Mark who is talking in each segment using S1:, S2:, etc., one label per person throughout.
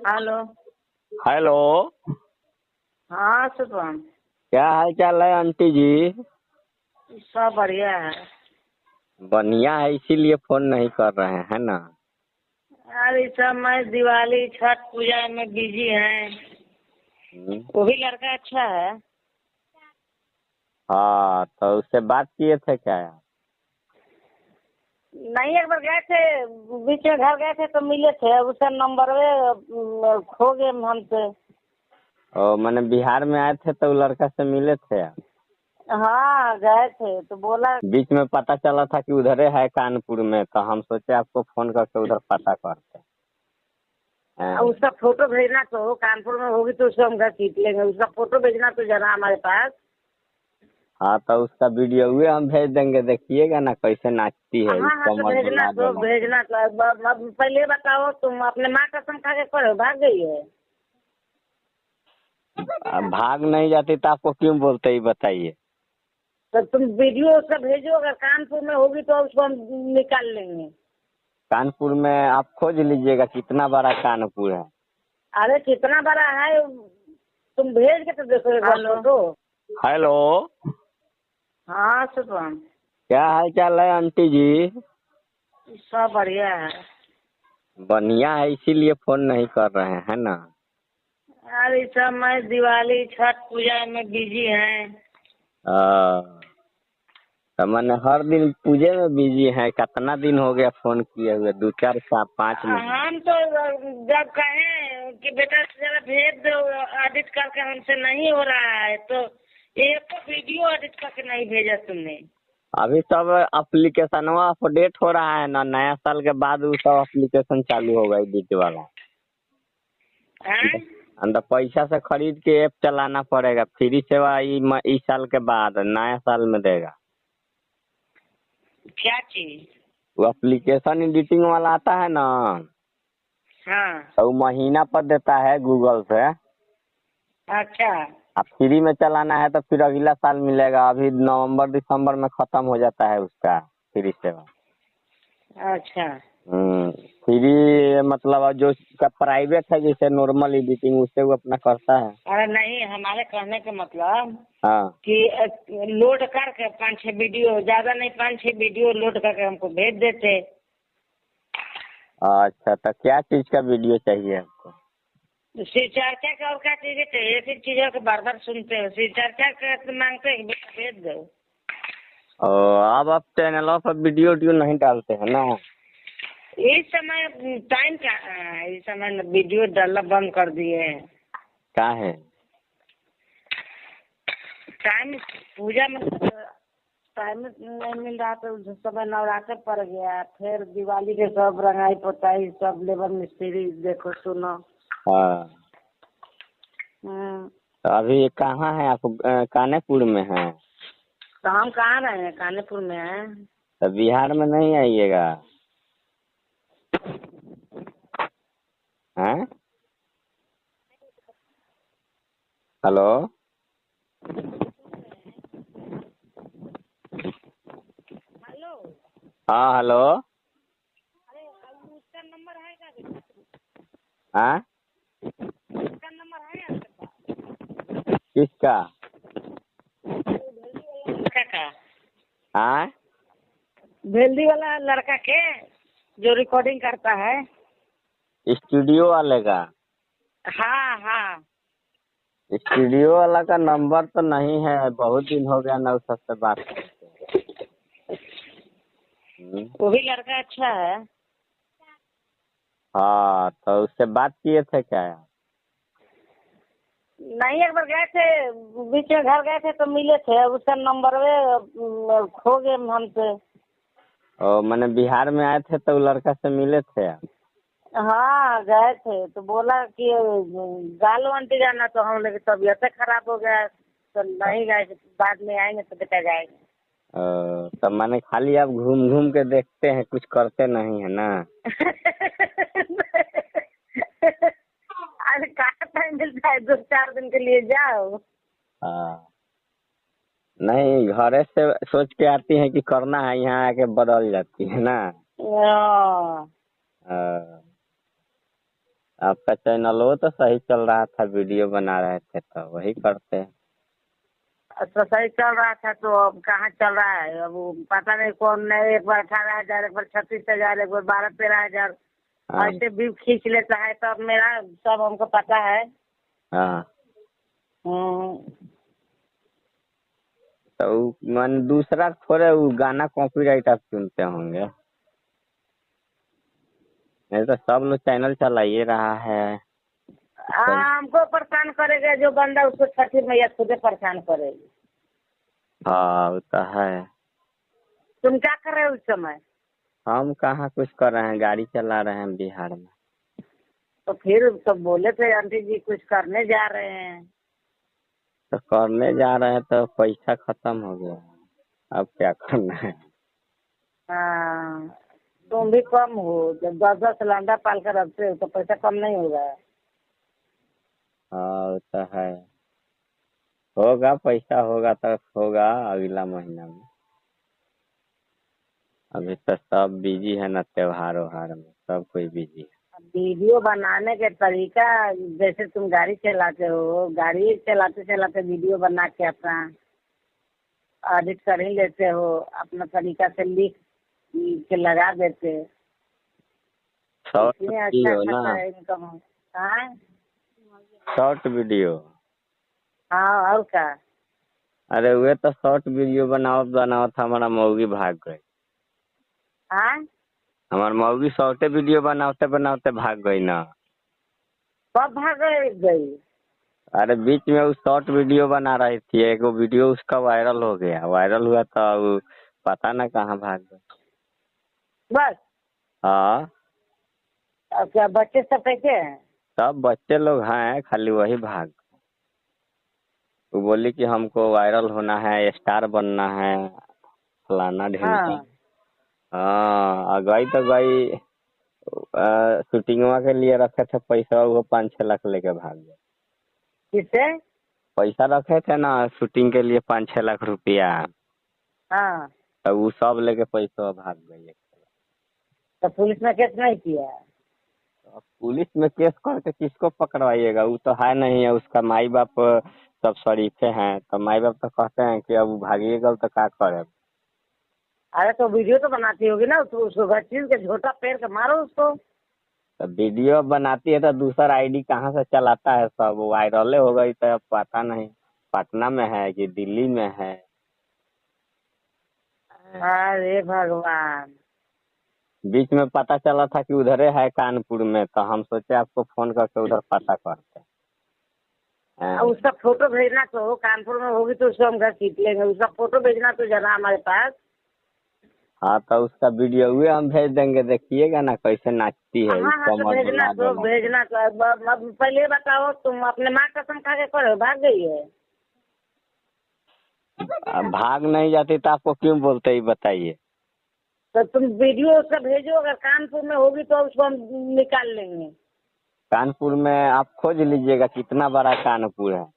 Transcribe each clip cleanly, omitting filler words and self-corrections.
S1: Hello.
S2: Hello.
S1: हाँ शुभम।
S2: क्या हाल चाल है आंटी जी?
S1: सब बढ़िया है।
S2: बढ़िया है, इसीलिए फोन नहीं कर रहे हैं, है ना?
S1: अरे इस समय दिवाली छठ पूजा में बिजी हैं। वो भी लड़का अच्छा है।
S2: हाँ, तो उससे बात किए थे क्या यार?
S1: नहीं, एक बार गए थे, बीच में घर गए थे तो मिले थे, उसका नंबर खो गए हमसे।
S2: और मैंने बिहार में आए थे तो लड़का से मिले थे यार।
S1: हाँ गए थे तो बोला।
S2: बीच में पता चला था कि उधर है कानपुर में, तो हम सोचे आपको फोन करके उधर पता करते हैं।
S1: उसका फोटो भेजना तो कानपुर में होगी तो उसको हम घर खींच लेंगे। उसका फोटो भेजना तो जरा हमारे पास।
S2: हाँ, तो उसका वीडियो हुए हम भेज देंगे, देखिएगा ना कैसे नाचती है,
S1: हाँ हाँ, तो
S2: कमर
S1: भेजना
S2: डुला
S1: तो
S2: डुला।
S1: भेजना तो अब पहले बताओ, तुम अपने माँ कसम खा के करो भाग गई है।
S2: अब भाग नहीं जाती तो आपको क्यों बोलते ही बताइए।
S1: तो तुम वीडियो उसका भेजो, अगर कानपुर में होगी तो उसको हम निकाल लेंगे।
S2: कानपुर में आप खोज लीजिएगा कितना बड़ा कानपुर है।
S1: अरे कितना बड़ा है, तुम भेज के तो देखो एक बार फोटो।
S2: हेलो।
S1: हाँ शुभम।
S2: क्या हाल चाल है आंटी जी?
S1: सब बढ़िया है।
S2: बढ़िया है, इसीलिए फोन नहीं कर रहे हैं, है ना?
S1: अरे इस समय दिवाली छठ पूजा में बिजी हैं।
S2: तो मैंने हर दिन पूजे में बिजी है। कितना दिन हो गया फोन किए हुए? 2 4 5 महीने।
S1: हम तो जब कहें कि बेटा जरा भेज दो एडिट करके, हमसे नहीं हो रहा है, तो एक वीडियो एडिट करके नहीं भेजा तुमने।
S2: अभी सब एप्लीकेशन अपडेट हो रहा है ना, नया साल के बाद वो सब एप्लीकेशन चालू होगा एडिट वाला।
S1: हैं?
S2: अंदर पैसा से खरीद के ऐप चलाना पड़ेगा। फ्री सेवा इस साल के बाद नया साल में देगा।
S1: क्या चीज?
S2: वो एप्लीकेशन एडिटिंग वाला आता है ना,
S1: हाँ।
S2: तो वो महीना पर देता है गूगल से।
S1: अच्छा
S2: अब फ्री में चलाना है तो फिर अगला साल मिलेगा। अभी नवंबर दिसंबर में खत्म हो जाता है उसका फ्री सेवा।
S1: अच्छा।
S2: फ्री मतलब जो का प्राइवेट है, जैसे नॉर्मल एडिटिंग उससे वो अपना करता है।
S1: अरे नहीं, हमारे कहने का मतलब
S2: हाँ।
S1: कि लोड करके 5 6 वीडियो, ज्यादा नहीं 5 6 वीडियो लोड करके हमको भेज देते।
S2: अच्छा, तो क्या चीज का वीडियो चाहिए आपको?
S1: श्री चर्चा का और क्या चीजें चाहिए? एक ही चीजों को बार बार सुनते हो। श्री चर्चा का तो मांगते हैं, भेज दो।
S2: अब आप चैनलों पर वीडियो नहीं डालते हैं ना?
S1: इस समय टाइम क्या है? इस समय वीडियो डालना बंद कर दिए हैं।
S2: क्या है?
S1: टाइम पूजा में टाइम नहीं मिल रहा, तो उस समय नवरात्र पड़ गया, फिर दिवाली के सब रंगाई पोताई, सब लेबर मिस्त्री देखो सुनो।
S2: हाँ, तो अभी कहाँ है आप? कानेपुर में है?
S1: तो हम कहाँ रहे हैं? कानेपुर में हैं।
S2: तो बिहार में नहीं आइएगा? हैं? हेलो।
S1: हेलो।
S2: हाँ हेलो।
S1: अरे उसका नंबर है क्या?
S2: हाँ,
S1: उसका नंबर है आपके पास?
S2: किसका?
S1: लड़का का।
S2: हाँ,
S1: भेल्दी वाला लड़का के, जो रिकॉर्डिंग करता है।
S2: स्टूडियो वाले का?
S1: हाँ हाँ।
S2: स्टूडियो वाला का नंबर तो नहीं है, बहुत दिन हो गया ना उस सबसे बात करते।
S1: वो भी लड़का अच्छा है।
S2: हाँ, तो उससे बात किए थे क्या यार?
S1: नहीं, एक बार गए थे, बीच में घर गए थे तो मिले थे, उसका नंबर खो गए हमसे।
S2: और मैंने बिहार में आए थे तो लड़का से मिले थे यार।
S1: हाँ गए थे तो बोला कि गाल आंटी जाना, तो हम लोग तबीयत खराब हो गया तो नहीं गए। बाद में आएंगे तो बेटा जाएंगे।
S2: तब मैंने खाली आप घूम घूम के देखते हैं, कुछ करते नहीं है ना?
S1: अरे कहाँ टाइम मिलता है? 2 4 दिन के लिए जाओ।
S2: हाँ, नहीं घरे से सोच के आती हैं कि करना है, यहाँ आके बदल जाती है ना।
S1: हाँ।
S2: हाँ। आपका चैनल वो तो सही चल रहा था, वीडियो बना रहे थे तो वही करते हैं।
S1: तो सही चल रहा था तो अब कहाँ चल रहा है? अब वो पता नहीं कौन नहीं, एक बार 18,000, एक बार 36,000, एक बार 12-13,000
S2: हाँ
S1: ऐसे भी खींच लेता है। तो अब मेरा सब हमको पता है।
S2: हाँ।
S1: हम्म।
S2: तो मन दूसरा थोड़े वो गाना कॉपीराइट आप सुनते होंगे, नहीं तो सब लोग चैनल चला ही रहा है।
S1: हमको परेशान करेगा जो बंदा, उसको छठी मैया खुदे परेशान करेगी।
S2: हाँ वो तो है।
S1: तुम क्या कर रहे हो उस समय?
S2: हम कहाँ कुछ कर रहे हैं, गाड़ी चला रहे हैं बिहार में।
S1: तो फिर तो बोले थे आंटी जी कुछ करने जा रहे हैं।
S2: तो करने जा रहे हैं तो पैसा खत्म हो गया, अब क्या करना है।
S1: हाँ, तुम भी कम हो, जब 10-10 सिलेंडर पाल कर रखते हो तो पैसा कम नहीं होगा।
S2: हाँ वो तो है, होगा पैसा, होगा तो होगा अगला महीना में। अभी तो सब बिजी है ना, त्योहार व्योहार में सब कोई बिजी है।
S1: वीडियो बनाने के तरीका, जैसे तुम गाड़ी चलाते हो, गाड़ी चलाते चलाते वीडियो बना के अपना एडिट कर ही लेते हो, अपना तरीका से लिख के लगा देते।
S2: शॉर्ट
S1: इसमें अच्छा
S2: वीडियो ना,
S1: खासा इनकम हो। हाँ
S2: शॉर्ट वीडियो।
S1: हाँ, और क्या?
S2: अरे वे तो शॉर्ट वीडियो बनाओ बनाओ था, हमारा मौगी भाग गई।
S1: हाँ,
S2: हमार मौगी शॉर्टे वीडियो बनाते बनाते भाग गई ना।
S1: कब भाग गई?
S2: अरे बीच में वो शॉर्ट वीडियो बना रही थी, एक वो वीडियो उसका वायरल हो गया, वायरल हुआ तो वो पता ना कहाँ भाग गई।
S1: बस?
S2: हाँ,
S1: अब क्या बच्चे सब कैसे हैं?
S2: सब बच्चे लोग हैं, खाली वही भाग। वो बोली कि हमको वायरल होना है, स्टार बनना है, फलाना ढिमका।
S1: हाँ,
S2: हाँ गई तो गई, शूटिंगवा के लिए रखे थे पैसा, वो 5-6 लाख लेके भाग गए।
S1: किससे?
S2: पैसा रखे थे ना शूटिंग के लिए, 5-6 लाख रुपया,
S1: हाँ,
S2: तो वो सब लेके पैसा भाग गई।
S1: तो पुलिस में केस नहीं किया?
S2: अब पुलिस में केस करके किसको पकड़वाइएगा, वो तो है नहीं है, उसका माई बाप सब शरीफे हैं, तो माई बाप तो कहते हैं कि अब वो भागिएगा तो क्या करे।
S1: अरे तो वीडियो तो बनाती होगी ना, उसको घसीट के झोटा पेड़ के मारो उसको।
S2: तो वीडियो बनाती है तो दूसरा आईडी कहाँ से चलाता है, सब वायरले हो गई, तो अब पता नहीं पटना में है कि दिल्ली में है।
S1: अरे भगवान!
S2: बीच में पता चला था कि उधरे है कानपुर में, तो हम सोचे आपको फोन करके उधर पता करते हैं।
S1: उसका फोटो भेजना तो, कानपुर में होगी तो उसको हम घसीट लेंगे। उसका फोटो भेजना तो जरा हमारे पास।
S2: हाँ तो उसका वीडियो हुए हम भेज देंगे, देखिएगा ना कैसे नाचती है,
S1: हाँ हाँ, तो
S2: कमर
S1: भेजना
S2: डोला
S1: तो
S2: डोला के।
S1: भेजना तो। अब पहले ये बताओ, तुम अपने माँ कसम खा के करो भाग गई है?
S2: अब भाग नहीं जाती तो आपको क्यों बोलते ही बताइए।
S1: तो तुम वीडियो उसका भेजो, अगर कानपुर में होगी तो उसको हम निकाल लेंगे।
S2: कानपुर में आप खोज लीजिएगा कितना बड़ा कानपुर है।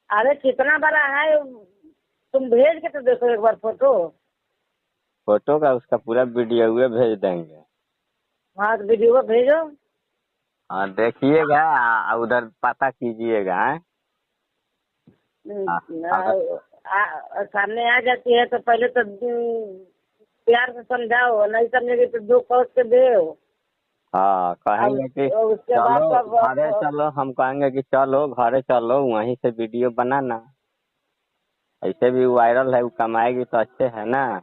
S1: अरे कितना बड़ा है, तुम भेज के तो देखो एक बार फोटो।
S2: फोटो का उसका पूरा वीडियो हुए भेज देंगे।
S1: हाँ, तो वीडियो को भेजो।
S2: हाँ देखिएगा, उधर पता कीजिएगा। अगर
S1: सामने आ जाती है तो पहले तो प्यार से समझाओ, नहीं समझेगी तो दो कोस के दो।
S2: हाँ
S1: अब
S2: कहेंगे कि
S1: उसके बाद
S2: चलो घरे
S1: सब
S2: चलो, हम कहेंगे कि चलो घरे चलो, वहीं से वीडियो बनाना, ऐसे भी वायरल है, वो कमाएगी तो अच्छे है ना।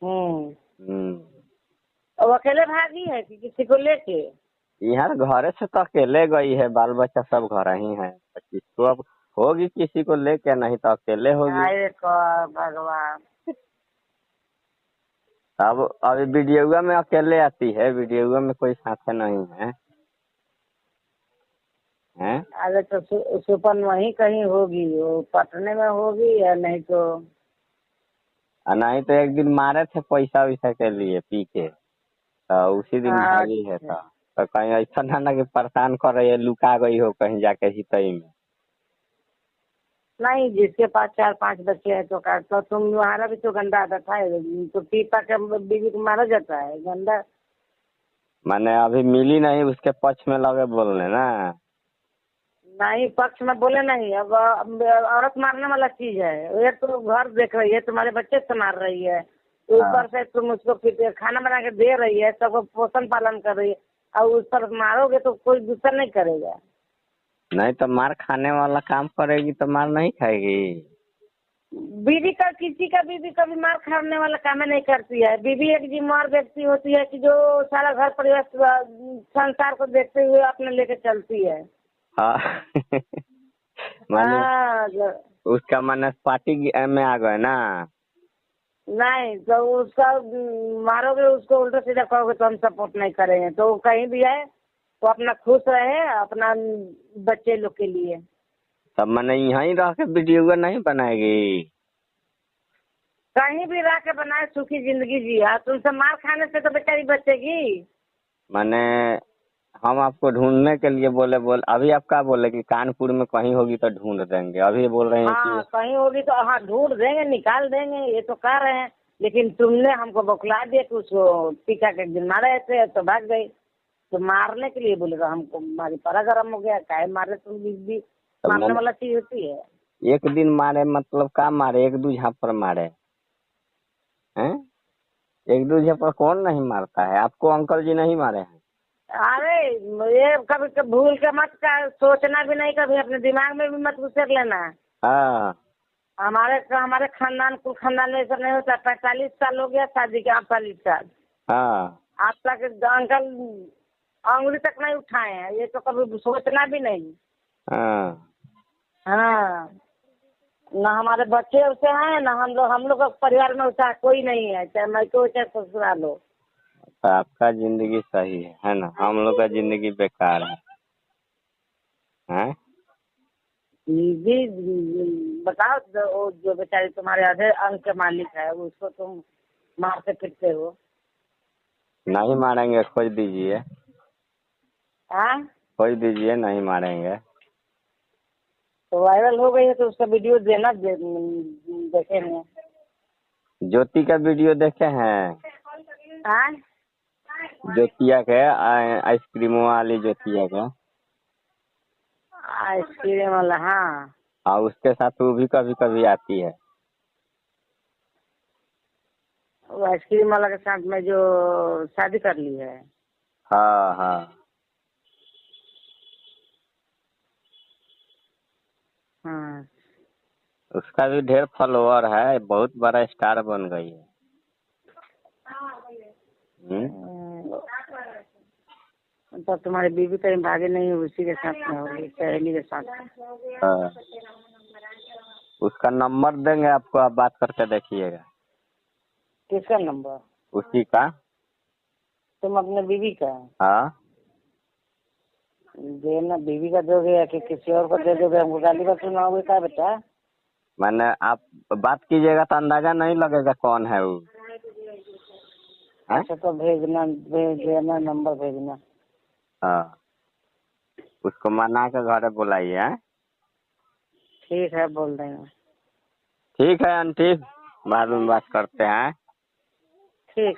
S1: हम्म।
S2: हम्म।
S1: अब अकेले भागी है कि किसी को लेके?
S2: यहाँ घरे से तो अकेले गई है, बाल बच्चा सब घर ही है, तो किसको अब होगी किसी को लेके, नहीं तो अकेले होगी।
S1: हाय भगवान!
S2: अब अभी वीडियो में अकेले आती है, वीडियो में कोई साथ नहीं है, हैं?
S1: अरे तो सुपन वहीं कहीं होगी, वो पटने में होगी या नहीं तो।
S2: और नहीं तो एक दिन मारे थे पैसा वैसा के लिए पी के, तो उसी दिन भागी है।
S1: अच्छा,
S2: तो कहीं ऐसा ना कि परेशान कर रही है, लुका गई हो कहीं जाके हितई में।
S1: नहीं जिसके पास 4-5 बच्चे हैं तो का, तो तुम्हारा भी तो गंदा आदत है। तो पी पा के बीवी को मारा जाता है, गंदा।
S2: मैंने अभी मिली नहीं, उसके पक्ष में लगे बोलने ना।
S1: नहीं, पक्ष में बोले नहीं। अब औरत मारने वाला चीज है ये। तो घर देख रही है, तुम्हारे बच्चे से मार रही है, ऊपर से तुम उसको फिर खाना बना के दे रही है, सबको पोषण पालन कर रही है, और उस पर मारोगे तो कोई गुस्सा नहीं करेगा।
S2: नहीं तो मार खाने वाला काम करेगी तो मार नहीं खाएगी।
S1: बीवी का, किसी का बीवी कभी मार खाने वाला काम नहीं करती है। बीवी एक जिम्मेदार व्यक्ति होती है कि जो सारा घर परिवार संसार को देखते हुए अपने लेके चलती है।
S2: हाँ माने
S1: हाँ,
S2: उसका माने पार्टी में आ गए ना।
S1: नहीं तो उसका मारोगे, उसको उल्टा सीधा कहोगे तो हम सपोर्ट नहीं करेंगे। तो कहीं भी है तो अपना खुश रहे, अपना बच्चे लोग के लिए।
S2: तब मैंने यहीं रह के वीडियो नहीं बनाएगी।
S1: कहीं भी रह के बनाए, सुखी जिंदगी जिया। तुमसे मार खाने से तो बेचारी बचेगी।
S2: मैंने हम आपको ढूंढने के लिए बोले अभी आप क्या बोले कि कानपुर में कहीं होगी तो ढूंढ देंगे, अभी बोल रहे हैं
S1: हाँ,
S2: कि
S1: कहीं होगी तो हाँ ढूंढ देंगे, निकाल देंगे, ये तो कह रहे हैं। लेकिन तुमने हमको बौखला दिया कि उसको टीका के दिन मारे थे तो भाग गई। तो मारने के लिए बोले तो हमको हमारी परा गरम हो गया। काहे मारे तुम? भी मारने वाला चीज होती है।
S2: एक दिन मारे मतलब का मारे, एक दो झापड़ मारे हैं? एक दो झापड़ कौन नहीं मारता है? आपको अंकल जी नहीं मारे हैं?
S1: अरे ये कभी कभी भूल के मत सोचना भी नहीं, कभी अपने दिमाग में भी मत घुसेर लेना।
S2: हाँ
S1: हमारे खानदान, कुल खानदान में ऐसा नहीं होता। 45 साल हो गया शादी के, 45 साल
S2: हाँ
S1: आज तक अंकल अंगुली तक नहीं उठाए हैं। ये तो कभी सोचना भी नहीं।
S2: हाँ।
S1: हाँ, ना हमारे बच्चे उसे हैं, ना हम लोग का परिवार में उसा कोई नहीं है, चाहे मैको चाहे ससुराल हो।
S2: तो आपका जिंदगी सही है ना? हम लोग का जिंदगी बेकार है। हैं?
S1: जी, बताओ। जो बेचारी तुम्हारे आधे अंग के मालिक है, उसको तुम मारते पीटते हो।
S2: नहीं मारेंगे, खोज दीजिए।
S1: हाँ,
S2: खोज दीजिए, नहीं मारेंगे।
S1: तो वायरल हो गई है तो उसका वीडियो देना, देखेंगे।
S2: ज्योति का वीडियो देखे हैं?
S1: हाँ,
S2: ज्योतिया के आइसक्रीम वाली ज्योतिया का।
S1: आइसक्रीम वाला, हाँ।
S2: हाँ, उसके साथ वो भी कभी कभी आती है।
S1: वो आइसक्रीम वाला के साथ में जो शादी कर ली है।
S2: हाँ हाँ।
S1: हाँ।
S2: उसका भी ढेर फॉलोअर है, बहुत बड़ा स्टार बन गई है।
S1: तो तुम्हारी बीवी कहीं भागे नहीं, उसी के साथ में होगी, सहेली के साथ।
S2: हाँ। उसका नंबर देंगे आपको, आप बात करके देखिएगा।
S1: किसका नंबर?
S2: उसी का।
S1: तुम अपने बीवी का?
S2: हाँ।
S1: देना, बीवी का दोगे या कि किसी और को दे दोगे? हमको गाली बात सुनाओगे क्या बेटा?
S2: मैंने आप बात कीजिएगा तो अंदाजा नहीं लगेगा कौन है वो।
S1: अच्छा, तो भेज देना, नंबर भेजना।
S2: हाँ, उसको मना के घर बुलाइए।
S1: ठीक है, बोल देंगे।
S2: ठीक है आंटी, बाद में बात करते हैं।
S1: ठीक।